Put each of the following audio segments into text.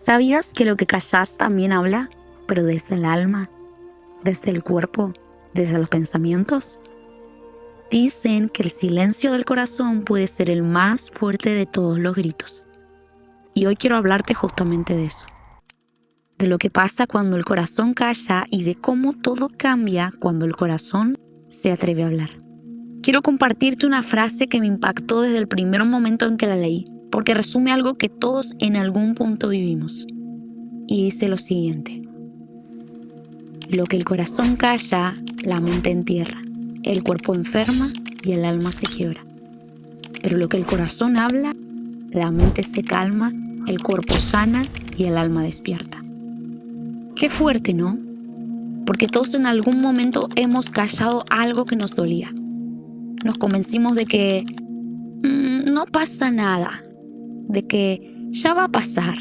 ¿Sabías que lo que callas también habla, pero desde el alma, desde el cuerpo, desde los pensamientos? Dicen que el silencio del corazón puede ser el más fuerte de todos los gritos. Y hoy quiero hablarte justamente de eso. De lo que pasa cuando el corazón calla y de cómo todo cambia cuando el corazón se atreve a hablar. Quiero compartirte una frase que me impactó desde el primer momento en que la leí, porque resume algo que todos en algún punto vivimos. Y dice lo siguiente: lo que el corazón calla, la mente entierra, el cuerpo enferma y el alma se quiebra. Pero lo que el corazón habla, la mente se calma, el cuerpo sana y el alma despierta. Qué fuerte, ¿no? Porque todos en algún momento hemos callado algo que nos dolía. Nos convencimos de que no pasa nada, de que ya va a pasar.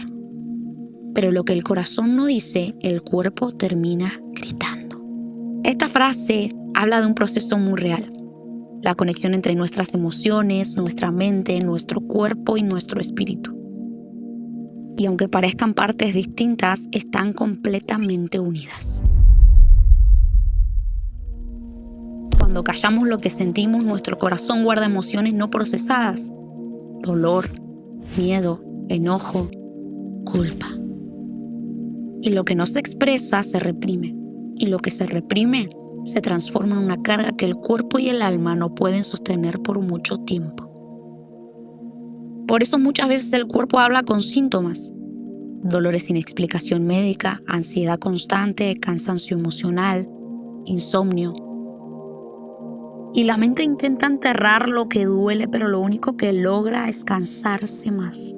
Pero lo que el corazón no dice, el cuerpo termina gritando. Esta frase habla de un proceso muy real. La conexión entre nuestras emociones, nuestra mente, nuestro cuerpo y nuestro espíritu. Y aunque parezcan partes distintas, están completamente unidas. Cuando callamos lo que sentimos, nuestro corazón guarda emociones no procesadas. Dolor, miedo, enojo, culpa. Y lo que no se expresa se reprime. Y lo que se reprime se transforma en una carga que el cuerpo y el alma no pueden sostener por mucho tiempo. Por eso muchas veces el cuerpo habla con síntomas: dolores sin explicación médica, ansiedad constante, cansancio emocional, insomnio. Y la mente intenta enterrar lo que duele, pero lo único que logra es cansarse más.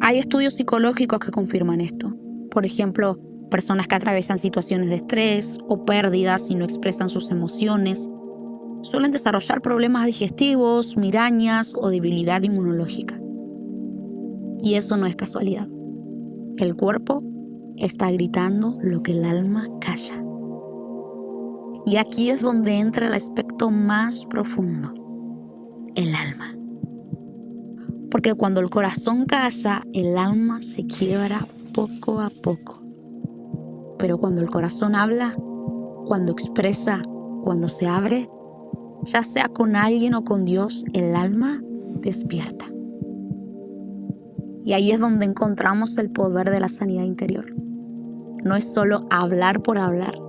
Hay estudios psicológicos que confirman esto. Por ejemplo, personas que atraviesan situaciones de estrés o pérdidas y no expresan sus emociones suelen desarrollar problemas digestivos, migrañas o debilidad inmunológica. Y eso no es casualidad. El cuerpo está gritando lo que el alma calla. Y aquí es donde entra el aspecto más profundo: el alma. Porque cuando el corazón calla, el alma se quiebra poco a poco. Pero cuando el corazón habla, cuando expresa, cuando se abre, ya sea con alguien o con Dios, el alma despierta. Y ahí es donde encontramos el poder de la sanidad interior. No es solo hablar por hablar,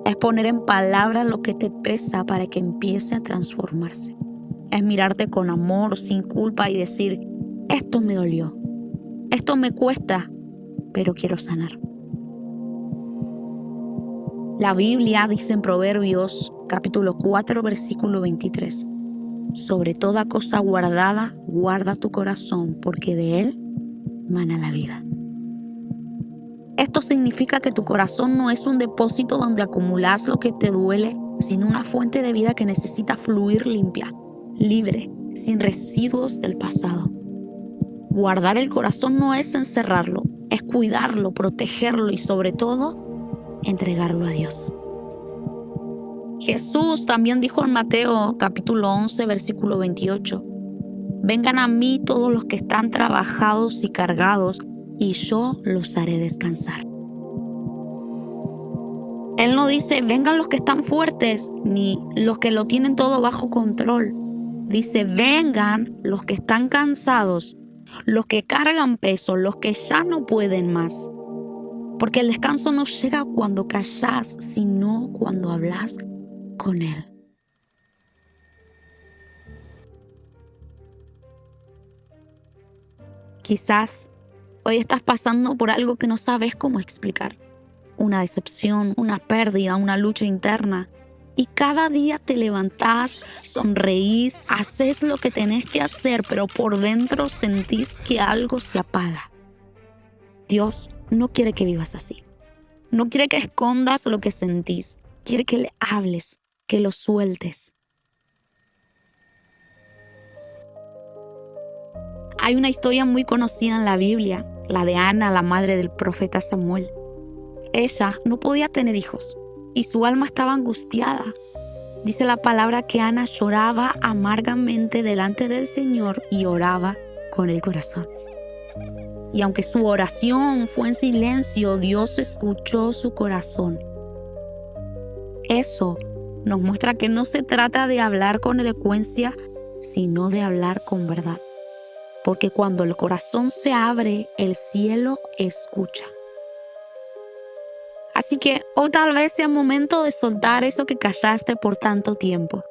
es poner en palabras lo que te pesa para que empiece a transformarse. Es mirarte con amor, sin culpa y decir: esto me dolió, esto me cuesta, pero quiero sanar. La Biblia dice en Proverbios capítulo 4, versículo 23: sobre toda cosa guardada, guarda tu corazón, porque de él mana la vida. Esto significa que tu corazón no es un depósito donde acumulas lo que te duele, sino una fuente de vida que necesita fluir limpia, libre, sin residuos del pasado. Guardar el corazón no es encerrarlo, es cuidarlo, protegerlo y sobre todo, entregarlo a Dios. Jesús también dijo en Mateo capítulo 11, versículo 28: vengan a mí todos los que están trabajados y cargados, y yo los haré descansar. Él no dice: vengan los que están fuertes, ni los que lo tienen todo bajo control. Dice: vengan los que están cansados, los que cargan peso, los que ya no pueden más. Porque el descanso no llega cuando callas, sino cuando hablas con Él. Quizás hoy estás pasando por algo que no sabes cómo explicar. Una decepción, una pérdida, una lucha interna. Y cada día te levantás, sonreís, haces lo que tenés que hacer, pero por dentro sentís que algo se apaga. Dios no quiere que vivas así. No quiere que escondas lo que sentís. Quiere que le hables, que lo sueltes. Hay una historia muy conocida en la Biblia, la de Ana, la madre del profeta Samuel. Ella no podía tener hijos y su alma estaba angustiada. Dice la palabra que Ana lloraba amargamente delante del Señor y oraba con el corazón. Y aunque su oración fue en silencio, Dios escuchó su corazón. Eso nos muestra que no se trata de hablar con elocuencia, sino de hablar con verdad. Porque cuando el corazón se abre, el cielo escucha. Así que hoy tal vez sea momento de soltar eso que callaste por tanto tiempo.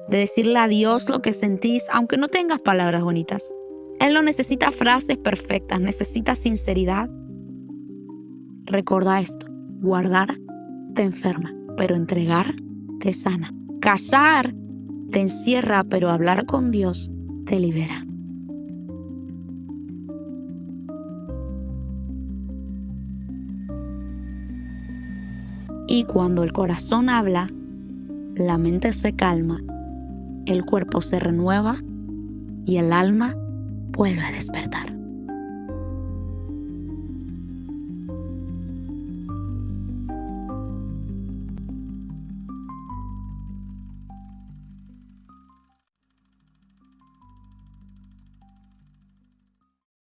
De decirle a Dios lo que sentís, aunque no tengas palabras bonitas. Él no necesita frases perfectas, necesita sinceridad. Recuerda esto: guardar te enferma, pero entregar te sana. Callar te encierra, pero hablar con Dios te libera. Y cuando el corazón habla, la mente se calma, el cuerpo se renueva y el alma vuelve a despertar.